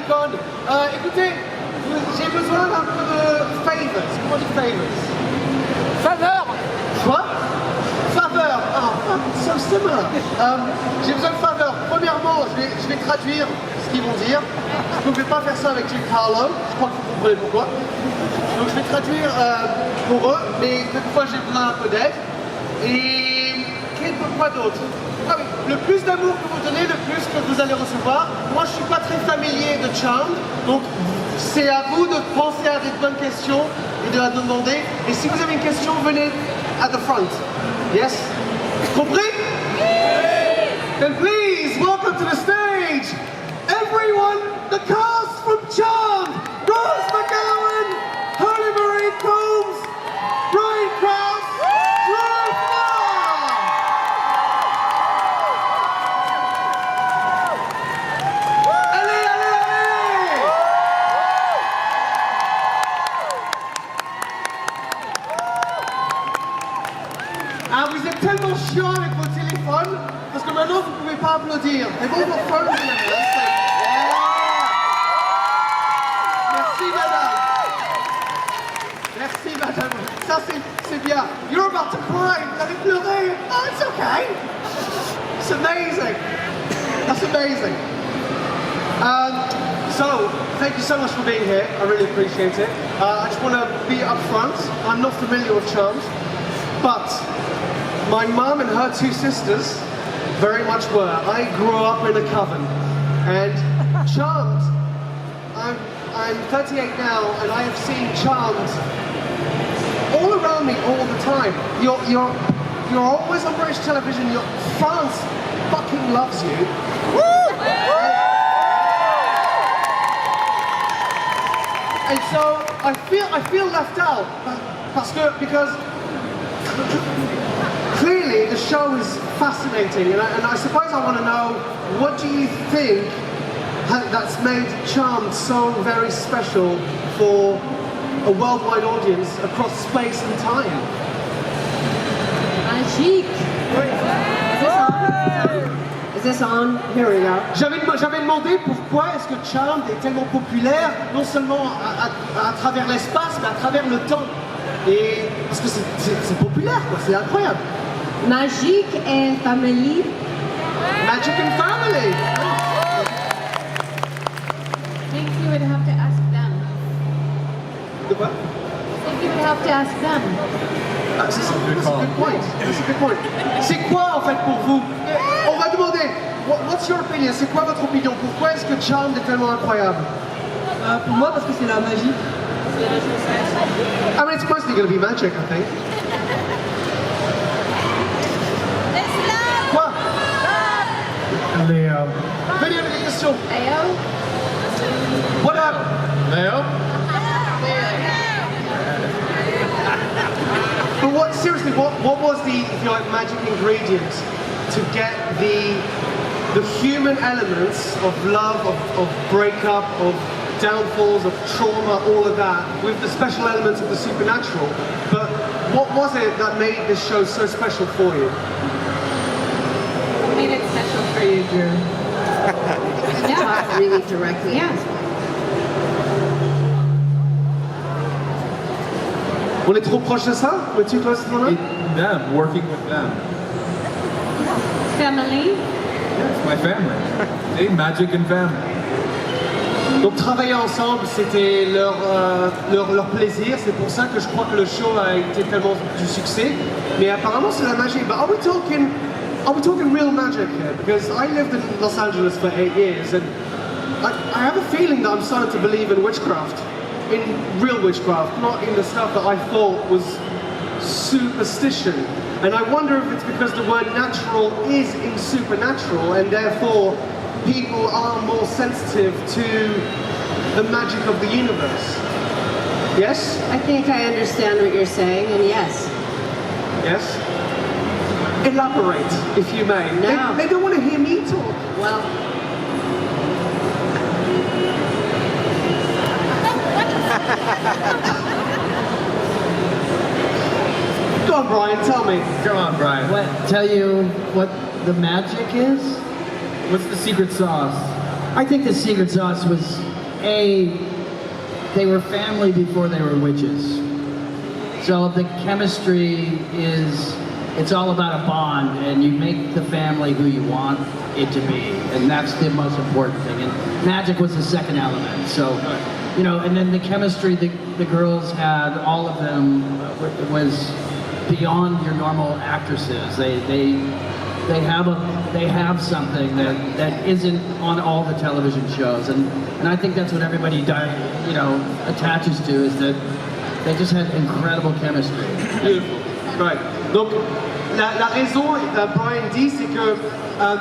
icône. Écoutez, j'ai besoin d'un peu de favors. Comment on dit favors? Faveur. Quoi? Faveur. Oh, so similar. J'ai besoin de faveur. Premièrement, je vais traduire ce qu'ils vont dire. Je ne pouvais pas faire ça avec Jim Harlow. Je crois que vous comprenez pourquoi. Donc je vais traduire pour eux, mais quelquefois j'ai besoin un peu d'aide. Et quoi d'autre? Ah oui, le plus d'amour que vous donnez, le plus que vous allez recevoir. Moi, je ne suis pas très familier de Charmed, donc c'est à vous de penser à des bonnes questions et de la demander. Et si vous avez une question, venez at the front. Yes? Compris? Then please, welcome to the stage, everyone, the cast from Charmed, Rose McGowan, Holly Marie Combs, Brian Krause, vous êtes tellement chiant avec vos téléphones, parce que maintenant vous ne pouvez pas applaudir. Et bon, vos phones, Merci madame. Merci madame. Ça c'est bien. You're about to cry. Vous allez pleurer. Oh, it's okay. It's amazing. That's amazing. So, thank you so much for being here. I really appreciate it. I just want to be upfront. I'm not familiar with Charmed, but my mum and her two sisters very much were. I grew up in a coven, and Charmed, I'm 38 now, and I have seen Charmed all around me all the time. You're always on British television. France fucking loves you. And so I feel left out because clearly the show is fascinating, and I suppose I want to know, what do you think that's made Charmed so very special for a worldwide audience across space and time? Magique. Is this on? Here we go. J'avais demandé pourquoi est-ce que Charmed est tellement populaire, non seulement à travers l'espace, mais à travers le temps. Et parce que c'est populaire, quoi, c'est incroyable. Magique and family. Magic and family. I think you would have to ask them. De quoi? I think you would have to ask them. That's a good point. That's a good point. C'est quoi en fait pour vous? On va demander. What's your opinion? C'est quoi votre opinion? Pourquoi est-ce que Charmed est tellement incroyable? Pour moi, parce que c'est la magie. I mean, it's mostly going to be magic, I think. Quoi? Leo. Venez avec des questions. Leo? What up? Leo? But what, seriously, what was the, if you like, magic ingredient to get the human elements of love, of breakup, of downfalls, of trauma, all of that, with the special elements of the supernatural? But what was it that made this show so special for you? What made it special for you, Drew? Yeah, really directly. Yeah. On est trop proche de ça? We're too close to the Them, working with them. Family? It's my family. See, magic and family. Donc travailler ensemble, c'était leur plaisir. C'est pour ça que je crois que le show a été tellement du succès. Mais apparemment c'est la magie. But are we talking real magic here? Because I lived in Los Angeles for 8 years, and I have a feeling that I'm starting to believe in witchcraft. In real witchcraft, not in the stuff that I thought was superstition. And I wonder if it's because the word natural is in supernatural, and therefore people are more sensitive to the magic of the universe. Yes? I think I understand what you're saying, and yes. Yes? Elaborate, if you may. No. They don't want to hear me talk. Well, Go on, Brian, tell me. Come on, Brian. What? Tell you what the magic is? What's the secret sauce? I think the secret sauce was they were family before they were witches. So the chemistry it's all about a bond, and you make the family who you want it to be, and that's the most important thing. And magic was the second element. So, you know, and then the chemistry the girls had, all of them, was beyond your normal actresses. They have something that isn't on all the television shows, and I think that's what everybody attaches to, is that they just had incredible chemistry. Beautiful. Right. Donc, la raison, Brian dit, c'est que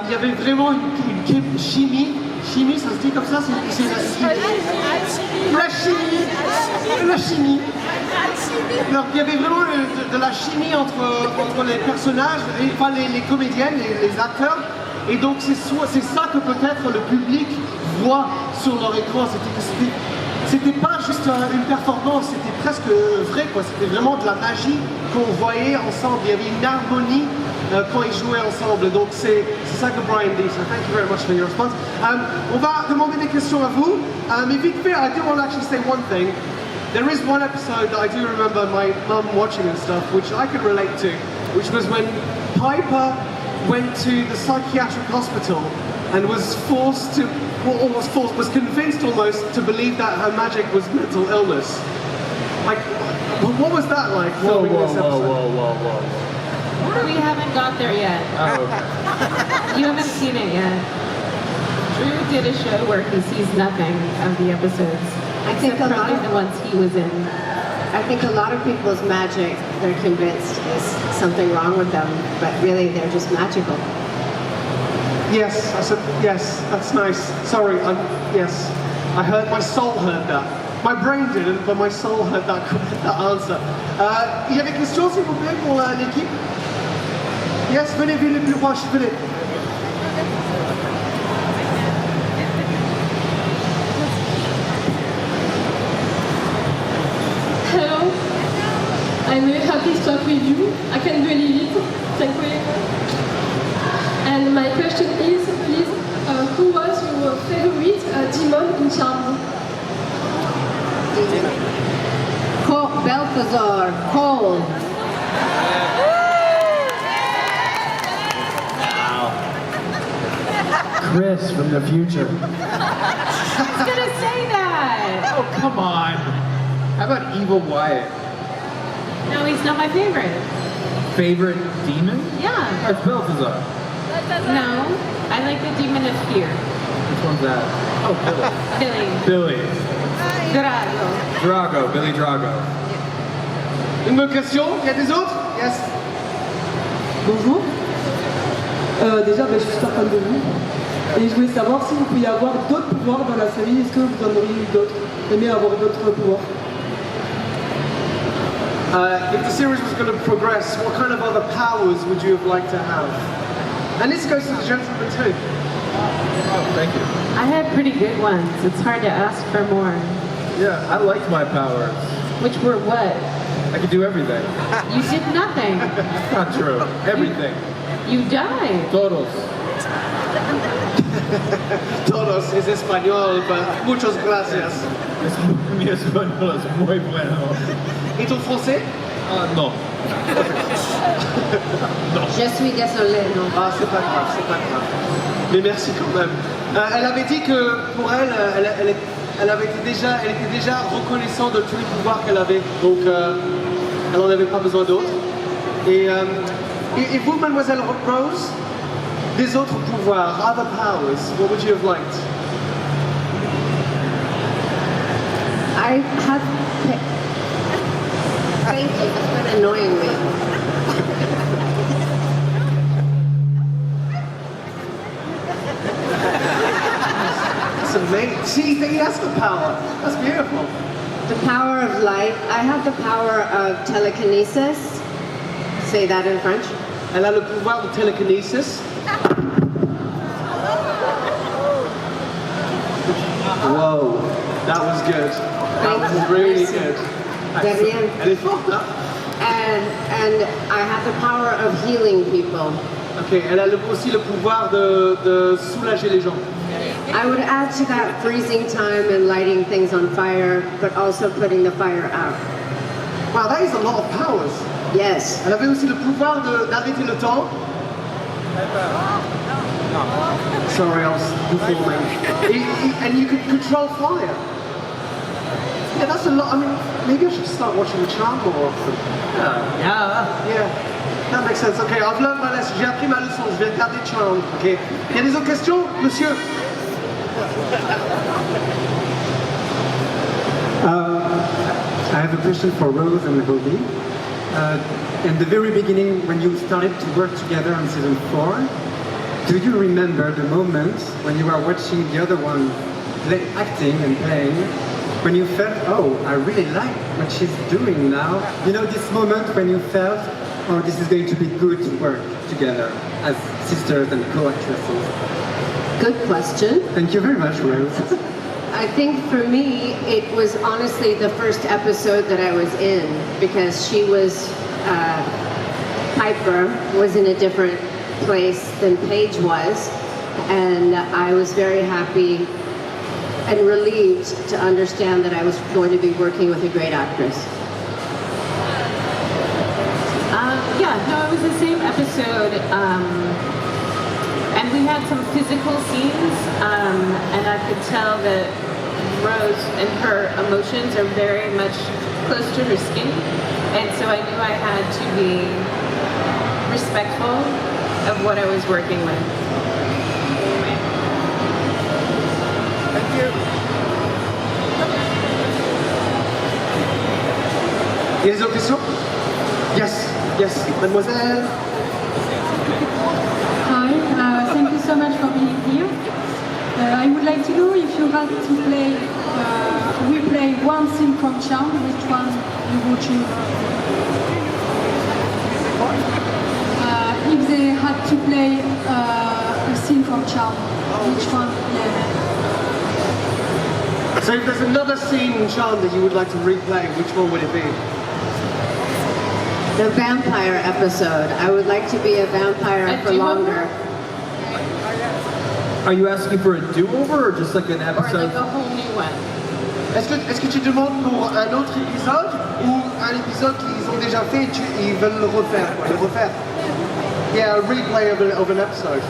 il y avait vraiment une chimie. Chimie, ça se dit comme ça, c'est la chimie. Alors, il y avait vraiment de la chimie entre les personnages, enfin les comédiennes, les acteurs. Et donc, c'est ça que peut-être le public voit sur leur écran. C'était pas juste une performance, c'était presque vrai, quoi. C'était vraiment de la magie qu'on voyait ensemble. Il y avait une harmonie quand ils jouaient ensemble. Donc c'est ça que Brian dit. So thank you very much for your response. On va demander des questions à vous. Mais vite fait, I do want to actually say one thing. There is one episode that I do remember my mum watching and stuff, which I could relate to, which was when Piper went to the psychiatric hospital and was was convinced almost to believe that her magic was mental illness. Like, what was that like, filming this episode? Whoa. We haven't got there yet. Oh, okay. You haven't seen it yet. Drew did a show where he sees nothing of the episodes. I think except a lot probably of the ones he was in. I think a lot of people's magic, they're convinced is something wrong with them, but really they're just magical. Yes, I said, yes, that's nice. Sorry, yes. My soul heard that. My brain didn't, but my soul heard that answer. Il y a des questions, s'il vous plaît, pour l'équipe? Yes, venez les plus proches, venez. Hello, I'm very happy to talk with you. I can believe it. Thank you. And my question is, please, who was your favorite demon in Charmed? Balthazar, Cole. Chris from the future. I was gonna say that! Oh, come on. How about Evil Wyatt? No, he's not my favorite. Favorite demon? Yeah. That's Balthazar. No, I like the demon of fear. Which one's that? Oh, Billy. Billy. Drago. Billy Drago. Une autre question? Il y a des autres? Yes. Bonjour. Déjà, je suis super fan de vous. Et je voulais savoir si vous pouviez avoir d'autres pouvoirs dans la série. Est-ce que vous en auriez eu d'autres? Aimé avoir d'autres pouvoirs? If the series was going to progress, what kind of other powers would you have liked to have? And this goes to the gentleman too. Oh, thank you. I had pretty good ones. It's hard to ask for more. Yeah, I liked my powers. Which were what? I could do everything. You did nothing. Not true. Everything. You died. Todos. Todos es español, but muchas gracias. Mi español es muy bueno. Et ton français? No. Je suis désolée, non. Ah, c'est pas grave, c'est pas grave. Mais merci quand même. Elle avait dit que pour elle, elle était déjà reconnaissante de tous les pouvoirs qu'elle avait, donc elle n'en avait pas besoin d'autres. Et vous, Mademoiselle Rose, des autres pouvoirs, other powers, what would you have liked? I have... Thank you, it's been annoying me. That's amazing. See, he has the power. That's beautiful. The power of light. I have the power of telekinesis. Say that in French. Elle a le pouvoir de télékinésis. Whoa, that was good. That was really good. De rien. Elle est forte, hein? And I have the power of healing people. Ok, elle a aussi le pouvoir de soulager les gens. I would add to that freezing time and lighting lighting things on fire, but also putting the fire out. Wow, that is a lot of powers. Yes. Elle avait aussi le pouvoir d'arrêter le temps. Sorry, I was performing. And you could control fire. Yeah, that's a lot. I mean, maybe I should start watching The Charm more often. Yeah, that makes sense. Okay, I've learned my lesson. J'ai appris ma leçon. Je vais regarder Charm. Okay. Il y a des autres questions, monsieur? I have a question for Rose and Holly. In the very beginning, when you started to work together on season 4, do you remember the moment when you were watching the other one acting and playing, when you felt, oh, I really like what she's doing now? You know, this moment when you felt, oh, this is going to be good to work together as sisters and co-actresses? Good question. Thank you very much, Rose. I think for me, it was honestly the first episode that I was in, because she was, Piper was in a different place than Paige was, and I was very happy and relieved to understand that I was going to be working with a great actress. Yeah, no, it was the same episode, and we had some physical scenes, and I could tell that Rose and her emotions are very much close to her skin, and so I knew I had to be respectful of what I was working with. Thank you. Il y a des autres questions? Yes, mademoiselle. Hi, thank you so much for being here. I would like to know if you had to replay one scene from Charm, which one you would choose? If they had to play a scene from Charm, which one? Yeah. So if there's another scene in Charm that you would like to replay, which one would it be? The vampire episode. I would like to be a vampire for longer. Are you asking for a do-over or just like an Or episode? like a whole new one. Est-ce que tu demandes pour un autre épisode ou un épisode qu'ils ont déjà fait et ils veulent le refaire, quoi, le refaire? Yeah, a replay of an episode.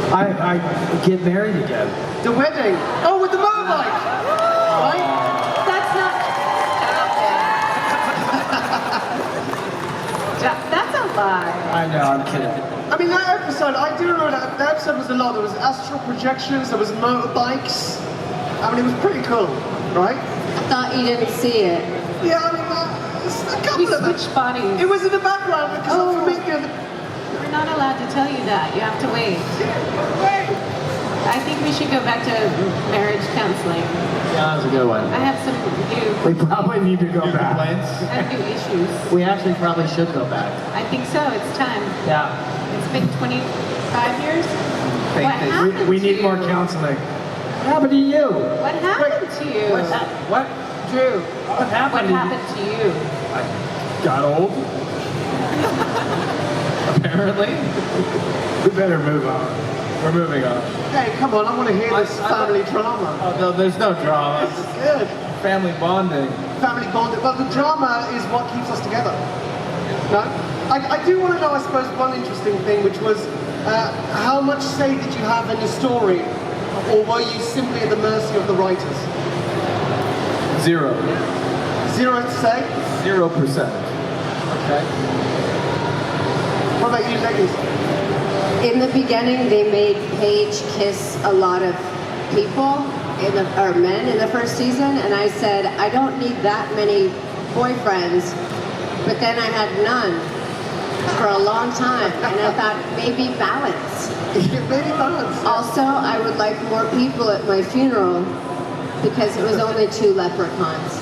I get married again. The wedding. Oh, with the motorbike. Right? That's not. That's a lie. I know, I'm kidding. I mean, that episode, I do remember that episode was a lot. There was astral projections, there was motorbikes. I mean, it was pretty cool, right? I thought you didn't see it. Yeah, I mean, it's a couple We of them. switched bodies. It was in the background because for me, you know, We're not allowed to tell you that. You have to wait. wait. I think we should go back to marriage counseling. Yeah, that was a good one. I have some We probably need to go back. I have new issues. We actually probably should go back. I think so. It's time. Yeah. It's been 25 years. What happened We to need you? more counseling. What happened to you? What happened to you? What? Drew, what happened? What happened to you? I got old. Apparently. We better move on. We're moving on. Hey, come on, I want to hear this family drama. Oh, no, there's no drama. This is good. Family bonding. Family bonding. Well, the drama is what keeps us together. No? I do want to know, I suppose, one interesting thing, which was how much say did you have in the story, or were you simply at the mercy of the writers? 0. 0 to say? 0%. Okay. What about you, ladies? In the beginning, they made Paige kiss a lot of people, or men in the first season, and I said, I don't need that many boyfriends, but then I had none for a long time, and I thought, maybe balance. Maybe balance. Also, I would like more people at my funeral, because it was only 2 leprechauns.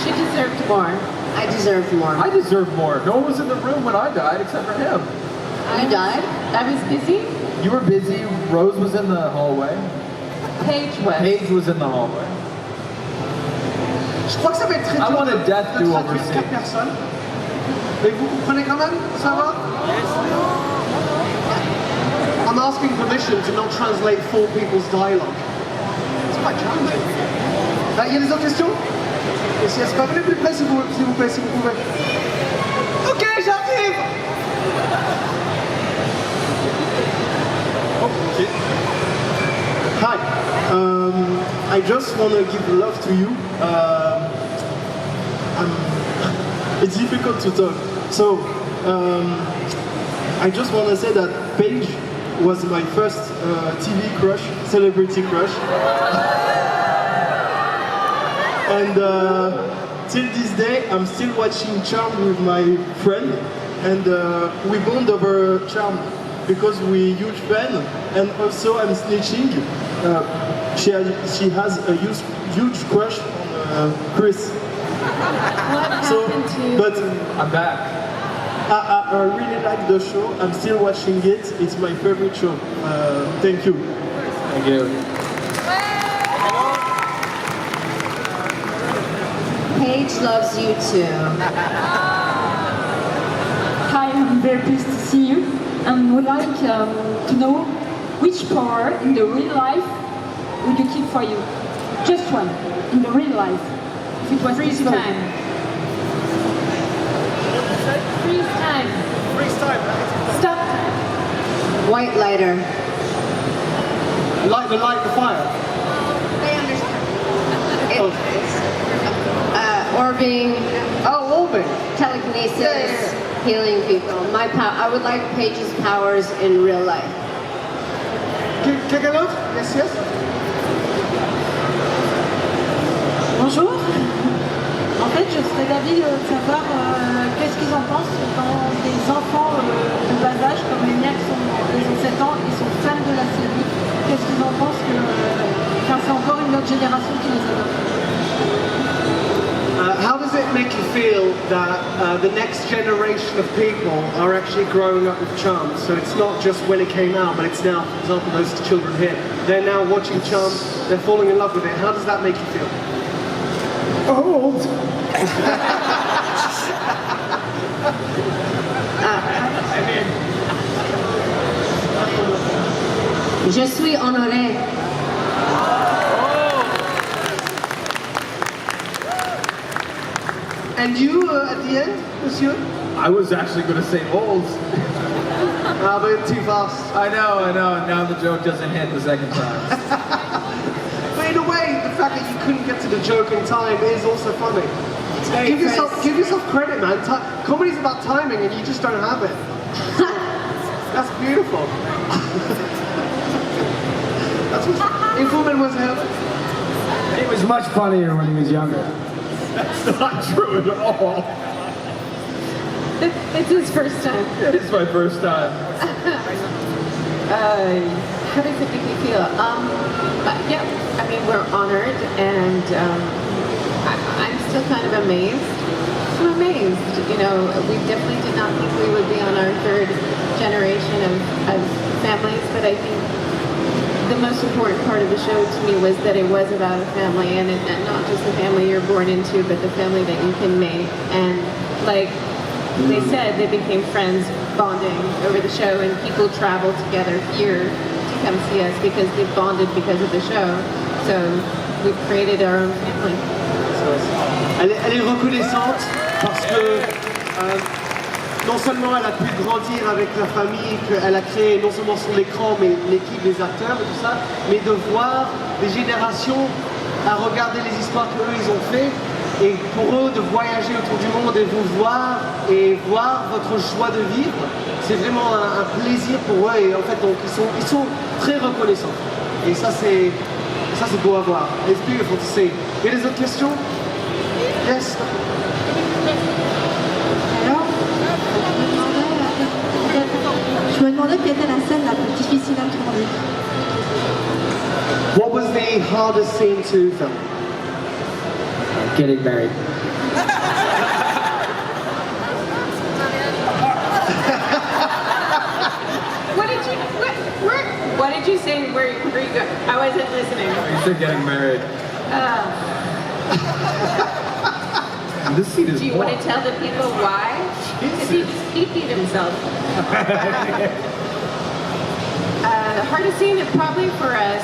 She deserved more. I deserved more. I deserve more. No one was in the room when I died except for him. You died? I was busy. You were busy. Rose was in the hallway. Paige was. Paige was in the hallway. Je crois que ça va être très I dur want a death de do-over traduire scene. 4 personnes. Mais vous comprenez quand même? Ça va? I'm asking permission to not translate 4 people's dialogue. C'est pas challenging. Il y a des autres questions? C'est pas venez plus près s'il vous plaît, si vous pouvez. Ok, j'arrive! Oh, okay. Hi. I just want to give love to you. It's difficult to talk. So, I just want to say that Paige was my first TV crush, celebrity crush. And till this day, I'm still watching Charmed with my friend, and we bond over Charmed because we're huge fan. And also, I'm snitching. She has a huge crush on Chris. What happened to... But I'm back. I really like the show. I'm still watching it. It's my favorite show. Thank you. Thank you. Paige loves you too. Hi, I'm very pleased to see you and would like to know which power in the real life would you keep for you? Just one, in the real life. If it was Freeze possible. time. Freeze time. Freeze time. Stop time. Whitelighter. Light the fire. They understand. Or being Orbing. telekinesis, healing people. I would like Paige's powers in real life. Quelqu'un d'autre? Yes, yes. Bonjour. En fait, je serais d'avis de savoir qu'est-ce qu'ils en pensent quand des enfants de bas âge, comme les miens qui ont 7 ans et sont fans de la série, qu'est-ce qu'ils en pensent que c'est encore une autre génération qui les adore. How does it make you feel that the next generation of people are actually growing up with Charmed? So it's not just when it came out, but it's now, for example, those children here. They're now watching Charmed, they're falling in love with it. How does that make you feel? Old. Je suis honorée. And you, at the end, monsieur? I was actually going to say old. But too fast. I know, and now the joke doesn't hit the second time. But in a way, the fact that you couldn't get to the joke in time is also funny. Hey, Give yourself credit, man. Comedy's about timing, and you just don't have it. That's beautiful. That's what Informan was happening. He was much funnier when he was younger. That's not true at all. It's his first time. It's my first time. How does it make you feel? Yeah, I mean, we're honored, and I'm still kind of amazed. I'm amazed. You know, we definitely did not think we would be on our 3rd generation of families, but I think the most important part of the show to me was that it was about a family, and not just the family you're born into, but the family that you can make. And like they said, they became friends, bonding over the show, and people travel together here to come see us because they bonded because of the show. So we've created our own family. Elle est reconnaissante parce que non seulement elle a pu grandir avec la famille qu'elle a créée, non seulement sur l'écran, mais l'équipe, les acteurs et tout ça, mais de voir des générations à regarder les histoires qu'eux ils ont fait, et pour eux de voyager autour du monde et vous voir et voir votre joie de vivre, c'est vraiment un plaisir pour eux, et en fait donc ils sont très reconnaissants. Et ça c'est beau à voir. It's beautiful to see. Il y a des autres questions? Yes. Alors, je me demandais quelle était la scène la plus difficile à tourner. What was the hardest scene to film? Getting married. What did you say? Where you go? I wasn't listening. You said getting married. This scene is Do you want to tell the people why? Because he peed himself. hardest scene probably for us,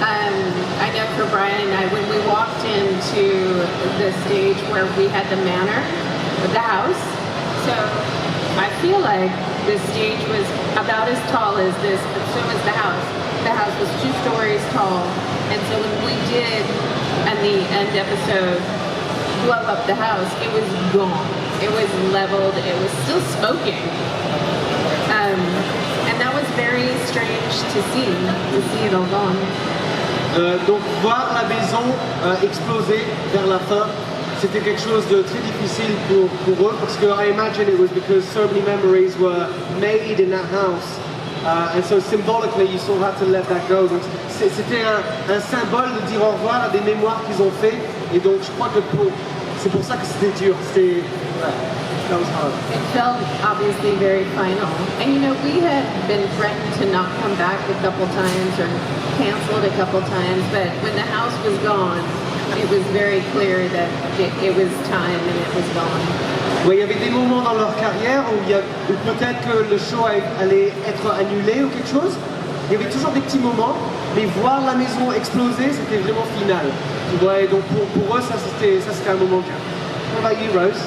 I know for Brian and I, when we walked into the stage where we had the manor, the house, so I feel like the stage was about as tall as this, but so was the house. The house was 2 stories tall, and so when we did, at the end episode, blow up the house, it was gone. It was leveled, it was still smoking. And that was very strange to see it all gone. Donc voir la maison exploser vers la fin, c'était quelque chose de très difficile pour eux parce que I imagine it was because so many memories were made in that house. And so symbolically you sort of had to let that go. Donc c'était un symbole de dire au revoir à des mémoires qu'ils ont fait. Et donc je crois que c'est pour ça que c'était dur. That was hard. It felt obviously very final. And you know, we had been threatened to not come back a couple times or canceled a couple times, but when the house was gone, it was very clear that it was time and it was gone. Ouais, il y avait des moments dans leur carrière où peut-être que le show allait être annulé ou quelque chose. Il y avait toujours des petits moments, mais voir la maison exploser, c'était vraiment final. Tu vois, et donc pour eux, ça c'était un moment dur. How about you, Rose?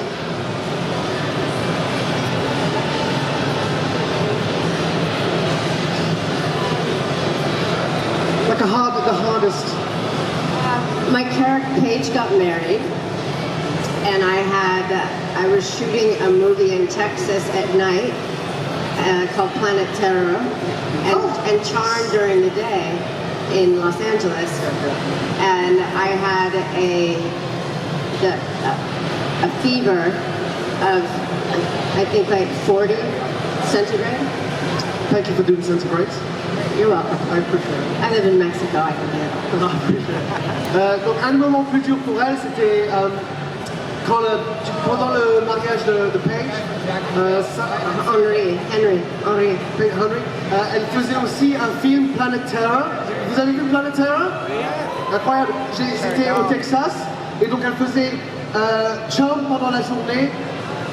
Like the hardest. My character Paige got married, and I was shooting a movie in Texas at night called Planet Terror, and Charm during the day in Los Angeles. And I had a fever of, I think, like 40 centigrade. Thank you for doing centigrades. You're welcome. I appreciate it. I live in Mexico, I can get it. I appreciate it. Donc un moment plus dur pour elle, c'était pendant le mariage de Paige, Henry, elle faisait aussi un film Planet Terror. Vous avez vu Planet Terror? Incroyable. C'était au Texas, et donc elle faisait Charm pendant la journée,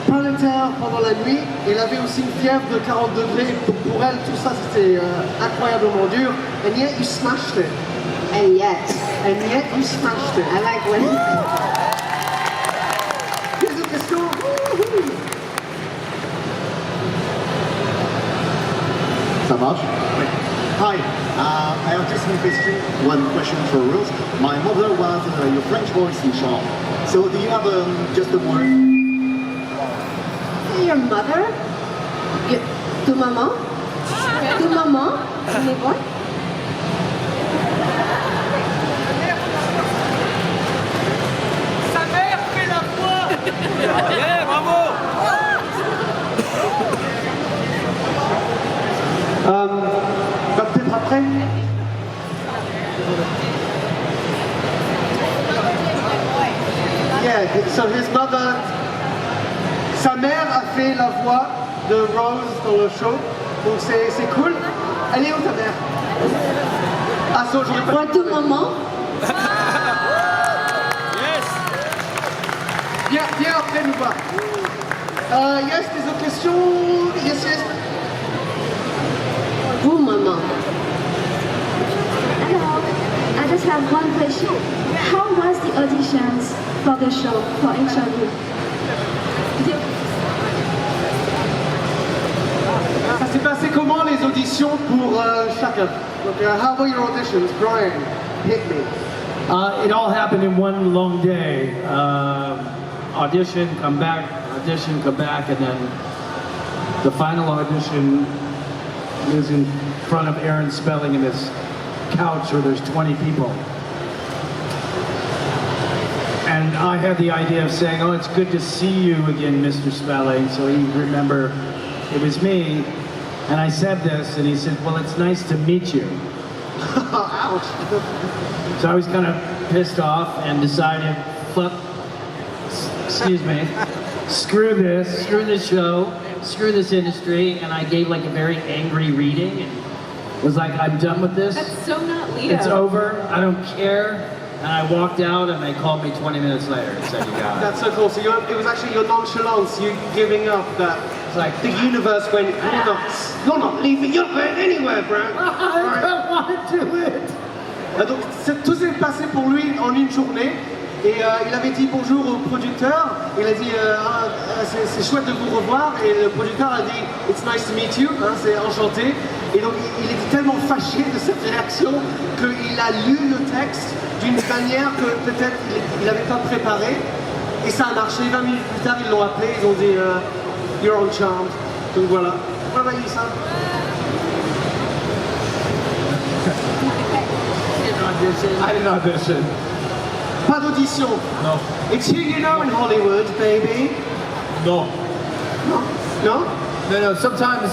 Planet Terror pendant la nuit, et elle avait aussi une fièvre de 40 degrés. Donc pour elle, tout ça c'était incroyablement dur. And yet you smashed it. And yet you smashed it. I like when... Ça marche? Hi, I have just one question for Rose. My mother was your French voice in Charm. So do you have just a word? Your mother? Tu maman? Tu maman? Tu me vois? Sa mère fait la voix. Yeah, bravo. Peut-être après. Yeah, so his mother, sa mère a fait la voix de Rose dans le show, donc c'est cool. Elle est où ta mère? Ah, ça, j'aurais pas... Toi, tu maman? Viens après nous voir. Yes, des autres questions? Yes. Vous, maman. Hello, I just have one question. How was the auditions for the show for each of you? Ça s'est passé comment les auditions pour chacun? Donc, how were your auditions? Brian, hit me. It all happened in one long day. Audition, come back, and then the final audition is in front of Aaron Spelling in this couch where there's 20 people. And I had the idea of saying, oh, it's good to see you again, Mr. Spelling, so he'd remember it was me. And I said this, and he said, well, it's nice to meet you. Ouch. So I was kind of pissed off and decided, screw this show, screw this industry, and I gave like a very angry reading and was like, I'm done with this. That's so not Leo. It's over, I don't care. And I walked out and they called me 20 minutes later and said, you got it. That's so cool. So it was actually your nonchalance, you giving up that It's like the universe went, you're not leaving, you're going anywhere, bro. I don't want to do it. Donc tout s'est passé pour lui en une journée. Et il avait dit bonjour au producteur. Il a dit c'est chouette de vous revoir. Et le producteur a dit it's nice to meet you, hein, c'est enchanté. Et donc il était tellement fâché de cette réaction qu'il a lu le texte d'une manière que peut-être il n'avait pas préparé. Et ça a marché. 20 minutes plus tard, ils l'ont appelé. Ils ont dit you're on charmed. Donc voilà. What about you, Sam? I didn't audition. Pas d'audition. No. It's who you know in Hollywood, baby. No. No? No? No. Sometimes,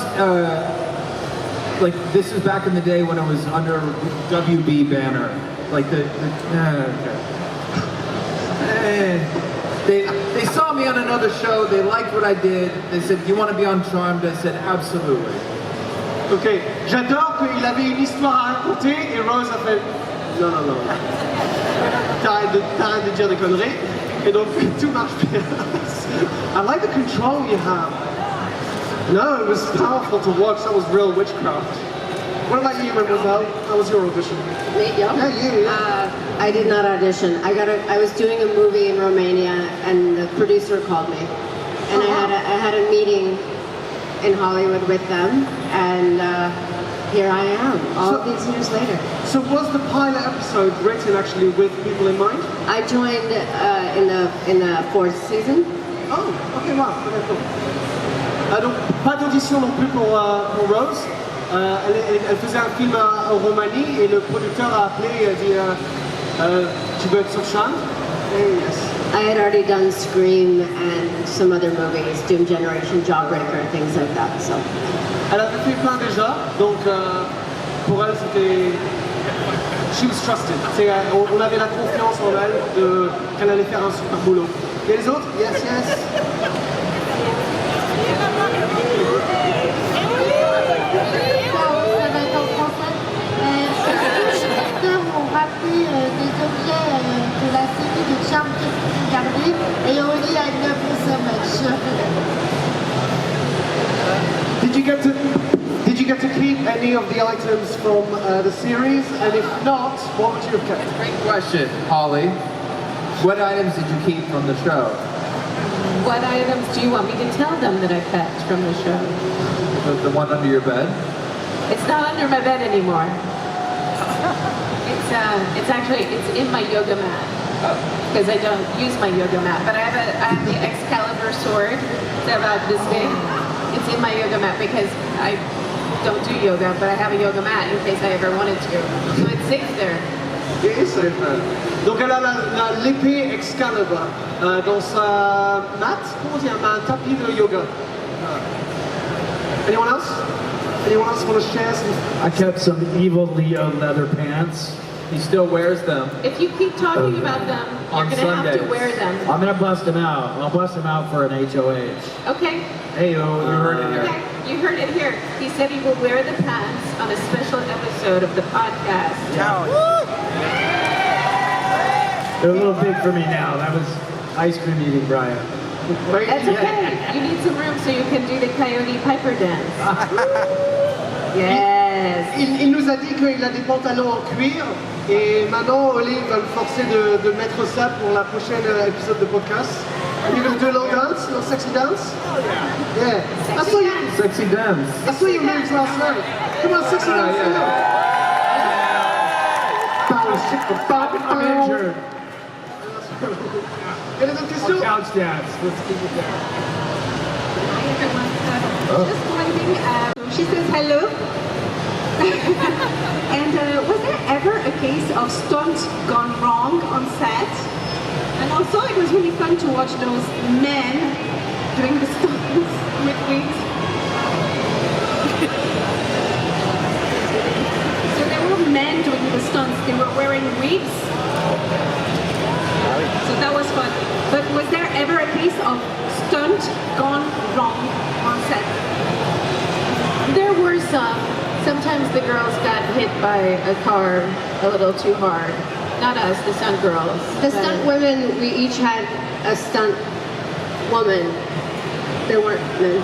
like this is back in the day when it was under WB banner. Like they saw me on another show. They liked what I did. They said, "You want to be on Charmed?" I said, "Absolutely." Ok. J'adore qu'il avait une histoire à raconter et Rose a fait non. T'arrêtes de dire des conneries. Et donc tout marche bien. I like the control you have. No, it was powerful to watch. That was real witchcraft. What about you, Mademoiselle? How was your audition? Me? Yeah. Yeah, you. I did not audition. I was doing a movie in Romania, and the producer called me, and I had a meeting in Hollywood with them, and here I am, all these years later. So was the pilot episode written actually with people in mind? I joined in the 4th season. Oh, ok, wow, d'accord. Donc pas d'audition non plus pour Rose. Elle faisait un film en Roumanie et le producteur a appelé et a dit tu veux être sur Charmed? Et yes. I had already done Scream and some other movies, Doom Generation, Jawbreaker, and things like that. So. Elle avait fait plein déjà, donc pour elle c'était. She was trusted. On avait la confiance en elle qu'elle allait faire un super boulot. Et les autres? Yes. Rappelé des objets de la série de Charme que vous regardez et only I love you so much. Did you get to keep any of the items from the series? And if not, what would you have kept? Great question, Holly. What items did you keep from the show? What items do you want me to tell them that I kept from the show? The one under your bed? It's not under my bed anymore. It's in my yoga mat because I don't use my yoga mat. But I have the Excalibur sword. It's about this big. It's in my yoga mat because I don't do yoga, but I have a yoga mat in case I ever wanted to. So it's safe there. Donc elle a l'épée Excalibur dans sa mat. Comment dire, un tapis de yoga. Anyone else? Anyone else want to share some? I kept some evil Leo leather pants. He still wears them. If you keep talking about them, you're going to have to wear them. I'm going to bust them out. I'll bust them out for an HOH. Okay. Hey, you heard it here. Okay, you heard it here. He said he will wear the pants on a special episode of the podcast. Yeah. They're a little big for me now. That was ice cream eating, Brian. That's okay. You need some room so you can do the Coyote Piper dance. Yes. Il nous a dit qu'il a des pantalons en cuir et maintenant Olive va me forcer de mettre ça pour la prochaine épisode de podcast. Are you going to do a little dance? A little sexy dance? Oh yeah. Yeah. I saw you. Sexy dance. I saw your moves last night. Come on, sexy dance. I'm injured. Quelle est votre question? Couch dance. Let's keep it down. Just one thing. She says hello. And was there ever a case of stunts gone wrong on set? And also, it was really fun to watch those men doing the stunts with wigs. So there were men doing the stunts. They were wearing wigs. So that was fun. But was there ever a case of stunt gone wrong on set? There were some. Sometimes the girls got hit by a car a little too hard. Not us, the stunt girls. The stunt women, we each had a stunt woman. There weren't men.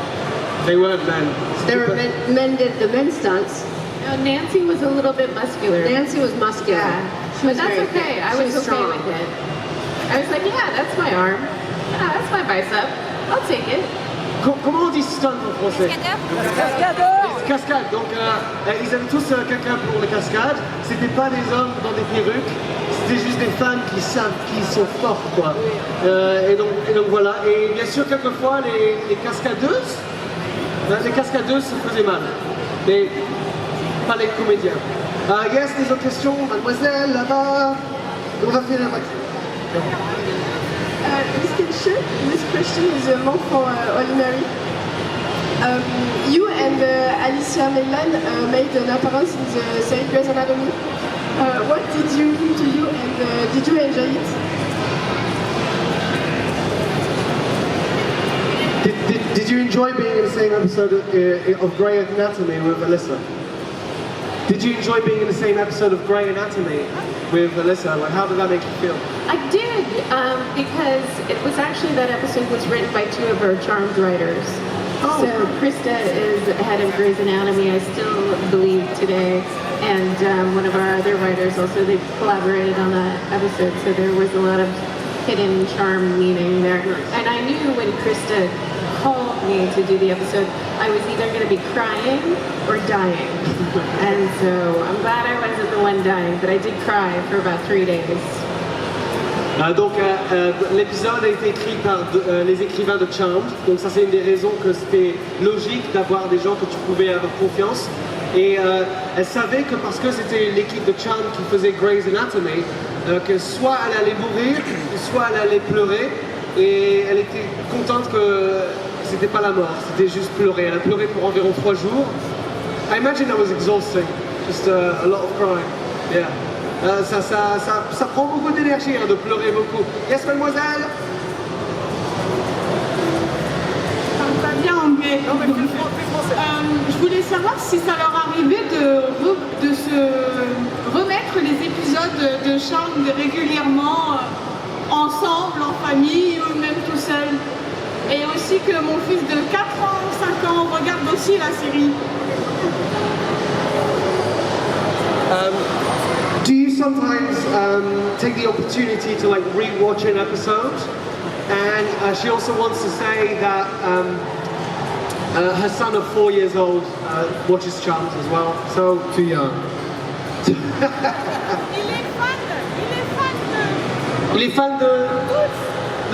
They weren't men. They were men did the men stunts. No, Nancy was a little bit muscular. Nancy was muscular. Yeah. But that's okay. I was okay with it. I was like, yeah, that's my arm. Yeah, that's my bicep. I'll take it. Comment on dit stunt en français? Les cascades. Donc ils avaient tous quelqu'un pour les cascades. C'était pas des hommes dans des perruques. C'était juste des femmes qui savent, qui sont fortes, quoi. Et donc voilà. Et bien sûr, quelquefois, les cascadeuses se faisaient mal. Mais pas les comédiens. Yes, des autres questions? Mademoiselle, là-bas. On va faire la This question is more for Holly Mary. You and Alicia Mayland made an appearance in the series Grey's Anatomy. What did you mean to you, and did you enjoy it? Did you enjoy being in the same episode of Grey Anatomy with Alyssa? Did you enjoy being in the same episode of Grey Anatomy with Alyssa? Like, how did that make you feel? I did, because it was actually, that episode was written by two of our Charmed writers. Oh. So Krista is head of Grey's Anatomy, I still believe today, and one of our other writers also, they collaborated on that episode, so there was a lot of hidden charm meaning there. And I knew when Krista called me to do the episode, I was either going to be crying or dying. And so I'm glad I wasn't the one dying, but I did cry for about 3 days. Donc l'épisode a été écrit par les écrivains de Charmed, donc ça c'est une des raisons que c'était logique d'avoir des gens que tu pouvais avoir confiance. Et elle savait que parce que c'était l'équipe de Charmed qui faisait Grey's Anatomy, que soit elle allait mourir, soit elle allait pleurer, et elle était contente que c'était pas la mort, c'était juste pleurer. Elle a pleuré pour environ 3 jours. I imagine that was exhausting, just a lot of crying. Yeah. Ça prend beaucoup d'énergie de pleurer beaucoup. Yes, mademoiselle? Pas bien anglais. Je voulais savoir si ça leur arrivait de se remettre les épisodes de Charmed régulièrement ensemble, en famille ou même tout seul. Et aussi que mon fils de 4 ans, 5 ans regarde aussi la série. Do you sometimes take the opportunity to like re-watch an episode? And she also wants to say that her son of 4 years old watches Charmed as well. So too young. Il est fan de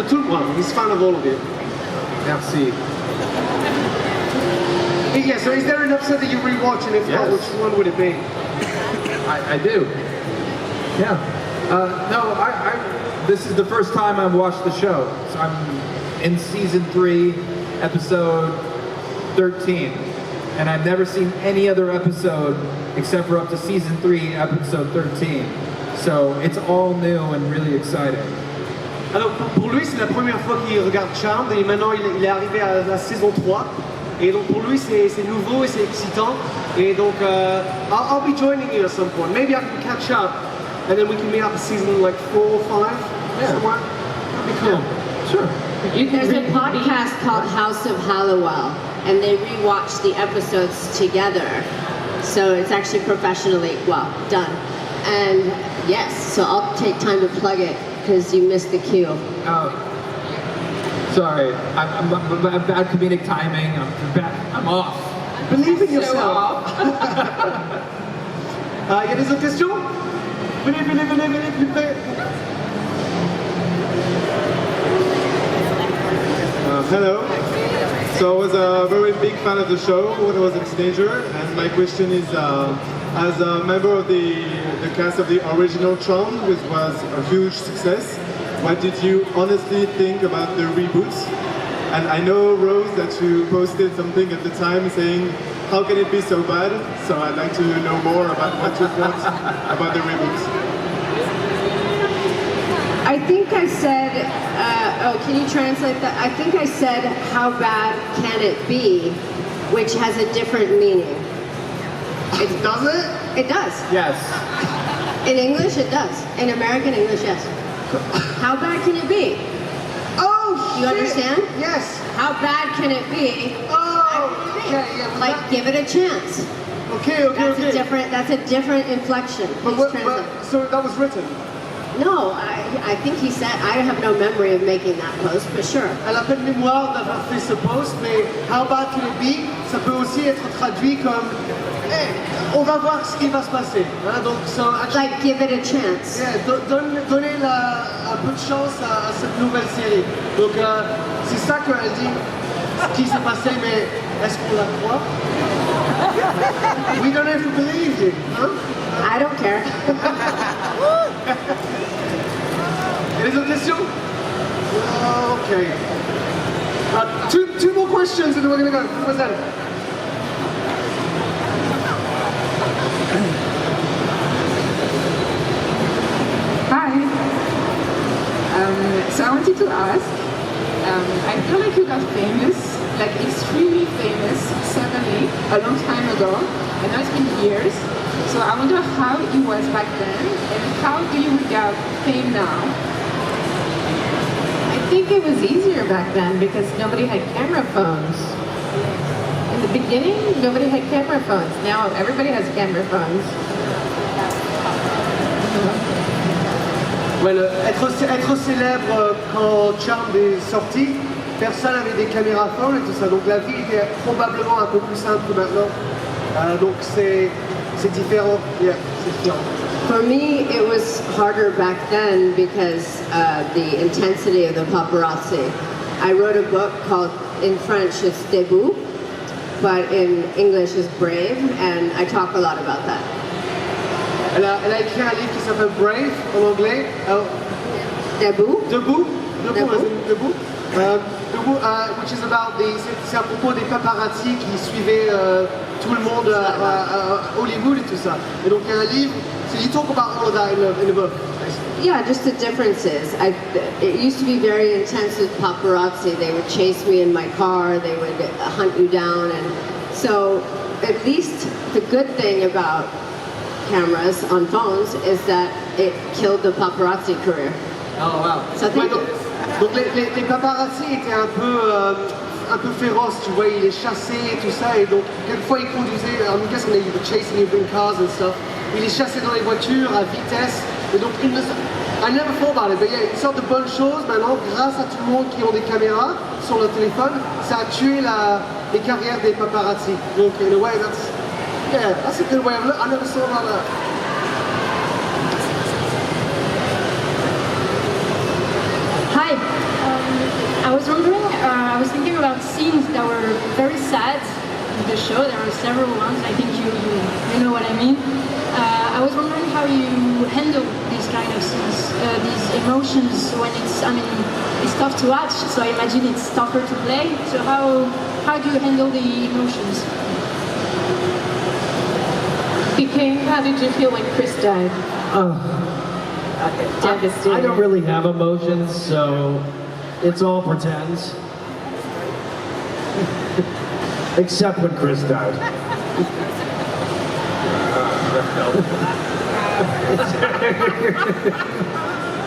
tout le monde. He's fan of all of you. Merci. Yeah, so is there an episode that you re-watch, and if not, which one would it be? I do. Yeah. No, this is the first time I've watched the show. So I'm in season 3, episode 13. And I've never seen any other episode except for up to season 3, episode 13. So it's all new and really exciting. Alors pour lui, c'est la première fois qu'il regarde Charmed, et maintenant il est arrivé à la saison 3. Et donc pour lui, c'est nouveau et c'est excitant. Et donc I'll be joining you at some point. Maybe I can catch up, and then we can meet up at season like 4 or 5 somewhere. That'd be cool. Yeah. Sure. There's a podcast called House of Halliwell, and they rewatch the episodes together. So it's actually professionally, well, done. And yes, so I'll take time to plug it because you missed the cue. Oh, sorry. I'm bad comedic timing. I'm off. Believe in yourself. Il y a des autres questions? Venez, plus près. Hello. So I was a very big fan of the show when I was a teenager, and my question is, as a member of the cast of the original Charmed, which was a huge success, what did you honestly think about the reboots? And I know, Rose, that you posted something at the time saying, how can it be so bad? So I'd like to know more about what you thought about the reboots. I think I said, can you translate that? I think I said, how bad can it be? Which has a different meaning. Does it? It does. Yes. In English, it does. In American English, yes. How bad can it be? Oh, you understand? Yes. How bad can it be? Oh, Like, give it a chance. Okay. That's a different inflection. So that was written? No, I think he said, I have no memory of making that post, but sure. Elle a pas de mémoire d'avoir fait ce post, mais how bad can it be? Ça peut aussi être traduit comme hey, on va voir ce qui va se passer. Hein? Donc, like, give it a chance. Yeah, donnez un peu de chance à cette nouvelle série. Donc, c'est ça qu'elle dit, ce qui s'est passé, mais est-ce qu'on la croit? We don't have to believe you. Hein? I don't care. Any other questions? Okay. Two more questions and then we're going to go. What's that? Hi. So I wanted to ask, I feel like you got famous, like extremely famous, suddenly, a long time ago. I know it's been years. So I wonder how it was back then, and how do you regard fame now? I think it was easier back then because nobody had camera phones. In the beginning, nobody had camera phones. Now everybody has camera phones. Well, être célèbre quand Charmed est sorti, personne n'avait des caméras phones et tout ça. Donc la vie était probablement un peu plus simple que maintenant. Donc c'est différent. Yeah, c'est différent. For me, it was harder back then because the intensity of the paparazzi. I wrote a book called, in French, it's Debout, but in English is Brave, and I talk a lot about that. Elle a écrit un livre qui s'appelle Brave en anglais. Debout. Debout, which is about c'est à propos des paparazzi qui suivaient tout le monde à Hollywood et tout ça. Et donc il y a un livre, so you talk about all of that in the book. Yeah, just the differences. It used to be very intense with paparazzi. They would chase me in my car, they would hunt you down, and so at least the good thing about cameras on phones is that it killed the paparazzi career. Oh wow. So donc les paparazzi étaient un peu féroces, tu vois, ils les chassaient et tout ça, et donc quelquefois ils conduisaient, I'm guessing they were chasing you in cars and stuff, ils les chassaient dans les voitures à vitesse, et donc I never thought about it, mais il y a une sorte de bonne chose maintenant, grâce à tout le monde qui ont des caméras sur leur téléphone, ça a tué les carrières des paparazzi. Donc in a way that's a good way of looking. I never saw about that. Hi. I was wondering, I was thinking about scenes that were very sad in the show. There were several ones. I think you know what I mean. I was wondering how you handle these kind of scenes, these emotions when it's tough to watch. So I imagine it's tougher to play. So how do you handle the emotions? How did you feel when Chris died? Devastating. I don't really have emotions, so it's all pretend. Except when Chris died.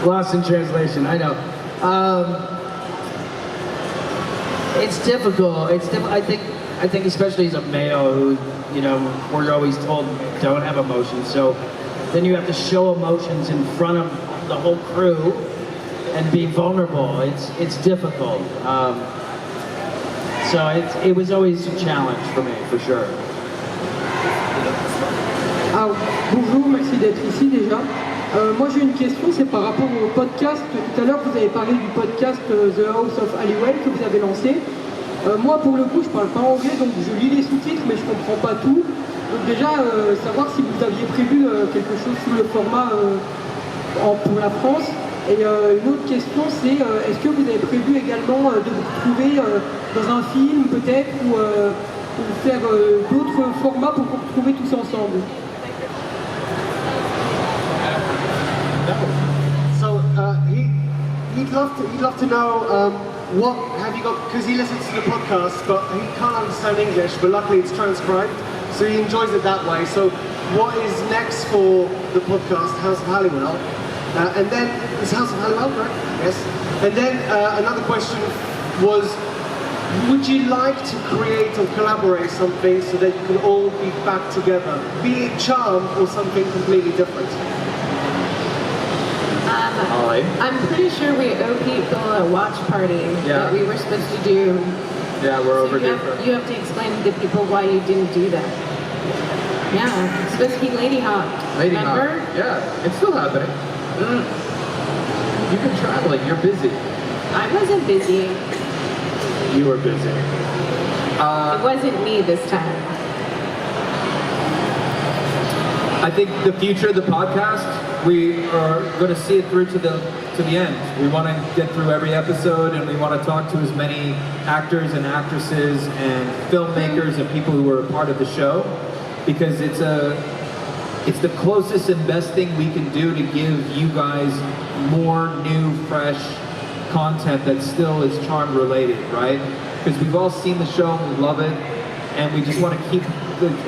Lost in translation, I know. It's difficult. I think especially as a male who, we're always told don't have emotions. So then you have to show emotions in front of the whole crew and be vulnerable. It's difficult. So it was always a challenge for me, for sure. Bonjour, merci d'être ici déjà. Moi j'ai une question, c'est par rapport au podcast. Tout à l'heure vous avez parlé du podcast The House of Halliwell que vous avez lancé. Moi pour le coup je parle pas anglais donc je lis les sous-titres mais je comprends pas tout. Donc déjà savoir si vous aviez prévu quelque chose sous le format pour la France. Et une autre question c'est est-ce que vous avez prévu également de vous retrouver dans un film peut-être ou faire d'autres formats pour vous retrouver tous ensemble? So he'd love to know what have you got, because he listens to the podcast but he can't understand English, but luckily it's transcribed so he enjoys it that way. So what is next for the podcast House of Halliwell, and then it's House of Halliwell, right? Yes. And then another question was would you like to create or collaborate something so that you can all be back together? Be it charm or something completely different? I'm pretty sure we owe people a watch party that we were supposed to do. Yeah, we're overdue. You have to explain to people why you didn't do that. Yeah, it's supposed to be Lady Hawk. Lady remember? Hawk. Yeah, it's still happening. You've been traveling. You're busy. I wasn't busy. You were busy. It wasn't me this time. I think the future of the podcast, we are going to see it through to the end. We want to get through every episode, and we want to talk to as many actors and actresses and filmmakers and people who were a part of the show, because it's the closest and best thing we can do to give you guys more new, fresh content that still is charm related, right? Because we've all seen the show and we love it, and we just want to keep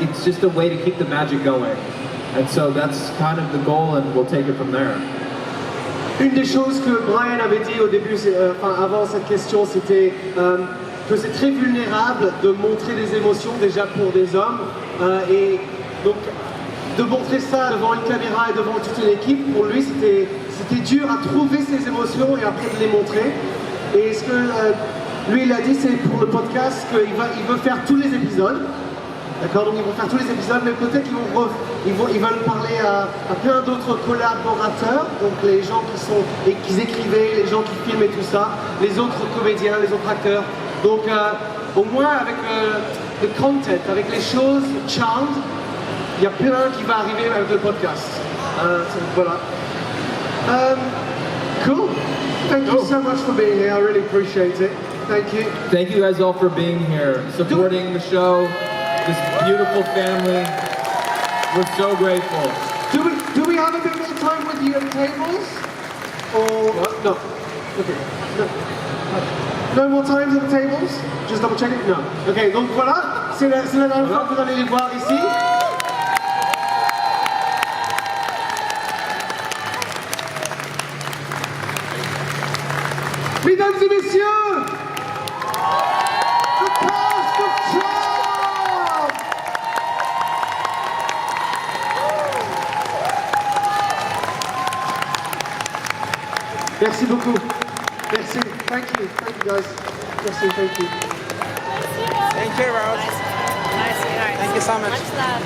it's just a way to keep the magic going. And so that's kind of the goal, and we'll take it from there. Une des choses que Brian avait dit au début, avant cette question, c'était que c'est très vulnérable de montrer des émotions déjà pour des hommes, et donc de montrer ça devant une caméra et devant toute une équipe, pour lui c'était dur à trouver ses émotions et après de les montrer. Et ce que lui il a dit, c'est pour le podcast qu'il veut faire tous les épisodes. D'accord, donc ils vont faire tous les épisodes, mais peut-être qu'ils veulent parler à plein d'autres collaborateurs, donc les gens qui écrivaient, les gens qui filment et tout ça, les autres comédiens, les autres acteurs. Donc au moins avec le content, avec les choses charmed, il y a plein qui va arriver avec le podcast. Voilà. Cool. Thank you so much for being here. I really appreciate it. Thank you. Thank you guys all for being here, supporting the show. This beautiful family. We're so grateful. Do we have a bit more time with you at tables? Or what? No. Okay. No more times at the tables? Just double checking? No. Ok, donc voilà, c'est la dernière fois que vous allez les voir ici. Mesdames et messieurs, the cast of Charm! Merci beaucoup. Merci. Thank you guys. Merci, thank you. Thank you, Rose. Nice. Thank you so much. Much love.